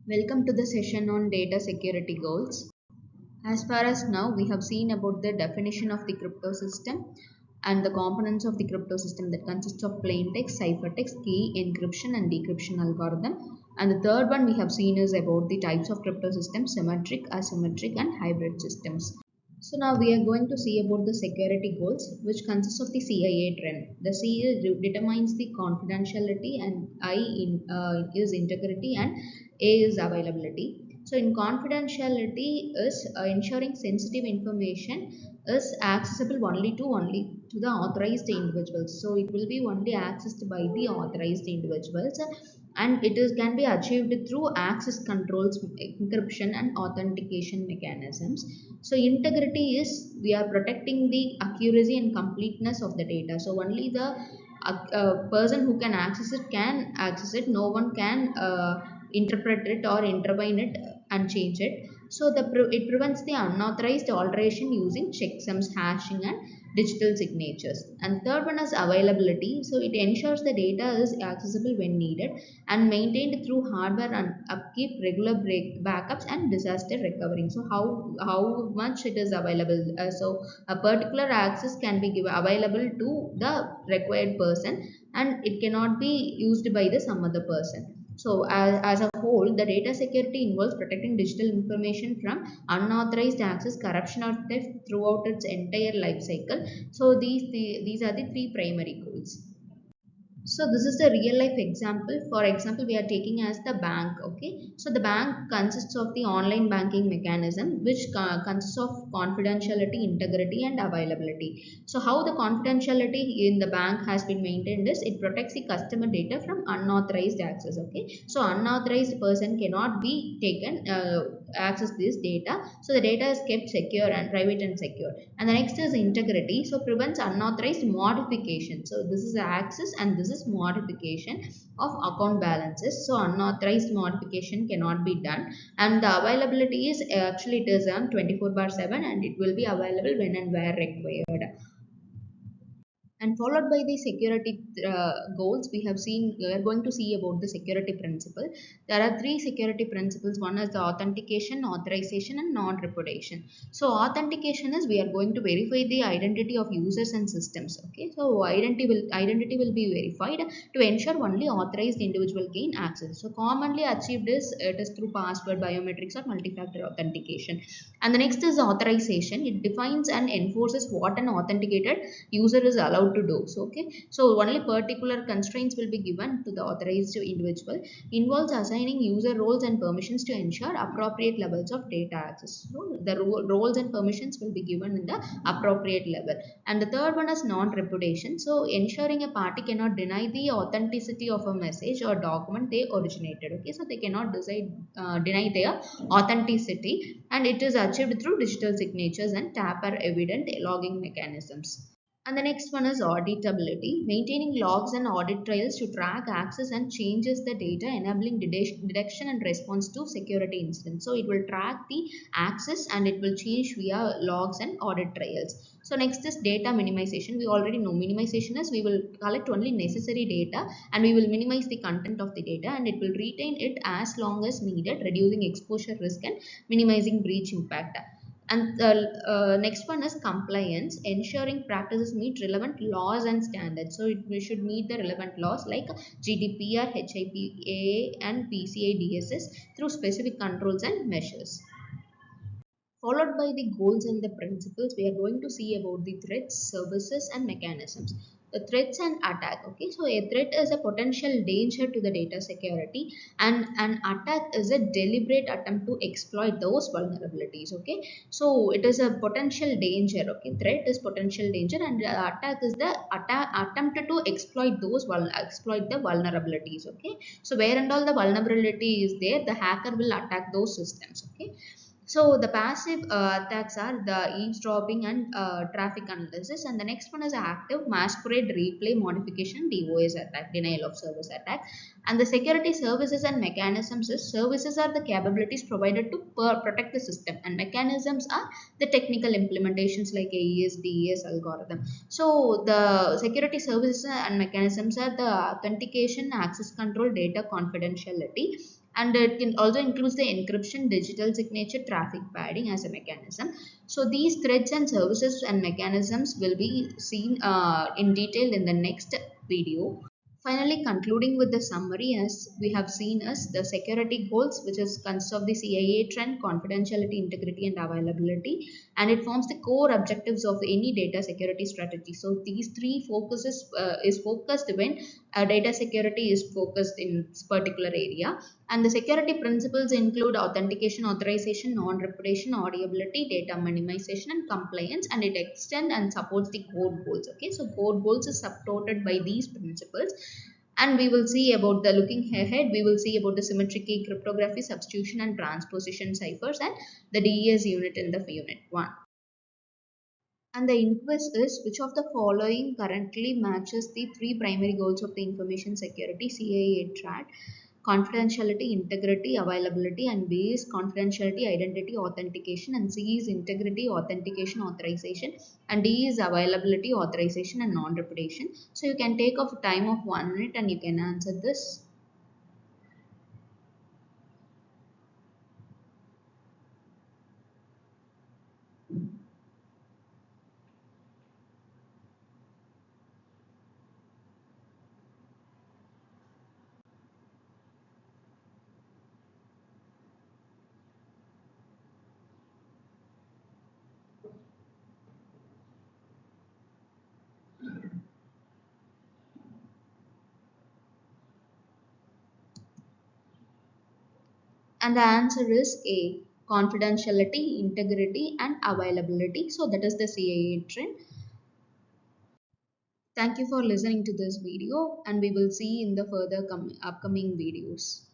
Welcome to the session on data security goals. As far as now, we have seen about the definition of the crypto system and the components of the crypto system that consists of plain text, ciphertext, key, encryption, and decryption algorithm. And the third one we have seen is about the types of crypto systems: symmetric, asymmetric, and hybrid systems. So now we are going to see about the security goals, which consists of the CIA trend. The C determines the confidentiality, and is integrity, and A is availability. So in confidentiality is ensuring sensitive information is accessible only to the authorized individuals. So it will be only accessed by the authorized individuals, and it is can be achieved through access controls, encryption, and authentication mechanisms. So integrity is we are protecting the accuracy and completeness of the data. So only the person who can access it. No one can interpret it or intervene it and change it. So it prevents the unauthorized alteration using checksums, hashing, and digital signatures. And third one is availability. So it ensures the data is accessible when needed and maintained through hardware and upkeep, regular backups, and disaster recovery. So how much it is available? So a particular access can be available to the required person, and it cannot be used by the some other person. So as a whole, the data security involves protecting digital information from unauthorized access, corruption, or theft throughout its entire life cycle. So these are the three primary goals. So this is the real life example. For example, we are taking as the bank. Okay, so the bank consists of the online banking mechanism, which consists of confidentiality, integrity, and availability. So how the confidentiality in the bank has been maintained is it protects the customer data from unauthorized access. Okay, so unauthorized person cannot be taken access this data. So the data is kept secure and private and secure. And the next is integrity. So prevents unauthorized modification. So this is the access and this is modification of account balances. So unauthorized modification cannot be done. And the availability is actually it is on 24/7, and it will be available when and where required. And followed by the security goals, we have seen we are going to see about the security principle. There are three security principles. One is the authentication, authorization, and non-repudiation. So authentication is we are going to verify the identity of users and systems. Okay, so identity will be verified to ensure only authorized individual gain access. So commonly achieved is it is through password biometrics or multi-factor authentication. And the next is authorization. It defines and enforces what an authenticated user is allowed to do. So okay, so only particular constraints will be given to the authorized individual. Involves assigning user roles and permissions to ensure appropriate levels of data access. So the roles and permissions will be given in the appropriate level. And the third one is non-repudiation. So ensuring a party cannot deny the authenticity of a message or document they originated. Okay, so they cannot deny their authenticity, and it is achieved through digital signatures and tamper evident logging mechanisms. And the next one is auditability, maintaining logs and audit trails to track access and changes the data, enabling detection and response to security incidents. So it will track the access and it will change via logs and audit trails. So next is data minimization. We already know minimization is we will collect only necessary data and we will minimize the content of the data, and it will retain it as long as needed, reducing exposure risk and minimizing breach impact. And the next one is compliance, ensuring practices meet relevant laws and standards. So we should meet the relevant laws like GDPR, HIPAA, and PCI DSS through specific controls and measures. Followed by the goals and the principles, we are going to see about the threats, services, and mechanisms. The threats and attack. Okay, so a threat is a potential danger to the data security, and an attack is a deliberate attempt to exploit those vulnerabilities. Okay, so it is a potential danger. Okay, threat is potential danger, and the attack is the attempt to exploit exploit the vulnerabilities. Okay, so where and all the vulnerability is there, the hacker will attack those systems. Okay, so the passive attacks are the eavesdropping and traffic analysis, and the next one is active masquerade replay modification DOS attack, denial of service attack. And the security services and mechanisms is services are the capabilities provided to protect the system, and mechanisms are the technical implementations like AES, DES algorithm. So the security services and mechanisms are the authentication, access control, data confidentiality, and it can also includes the encryption, digital signature, traffic padding as a mechanism. So these threads and services and mechanisms will be seen in detail in the next video. Finally, concluding with the summary, as we have seen as the security goals, which is consists of the CIA trend, confidentiality, integrity, and availability, and it forms the core objectives of any data security strategy. So these three focuses is focused when data security is focused in this particular area, and the security principles include authentication, authorization, non-reputation, auditability, data minimization, and compliance, and it extends and supports the core goals. Okay, so core goals is supported by these principles, and we will see about the looking ahead. We will see about the symmetric key cryptography, substitution, and transposition ciphers, and the DES unit in the unit 1. And the inquest is which of the following currently matches the three primary goals of the information security CIA Triad: confidentiality, integrity, availability, and B is confidentiality, identity, authentication, and C is integrity, authentication, authorization, and D is availability, authorization, and non-reputation. So you can take off a time of 1 minute and you can answer this. And the answer is A, confidentiality, integrity, and availability. So that is the CIA trend. Thank you for listening to this video, and we will see in the further upcoming videos.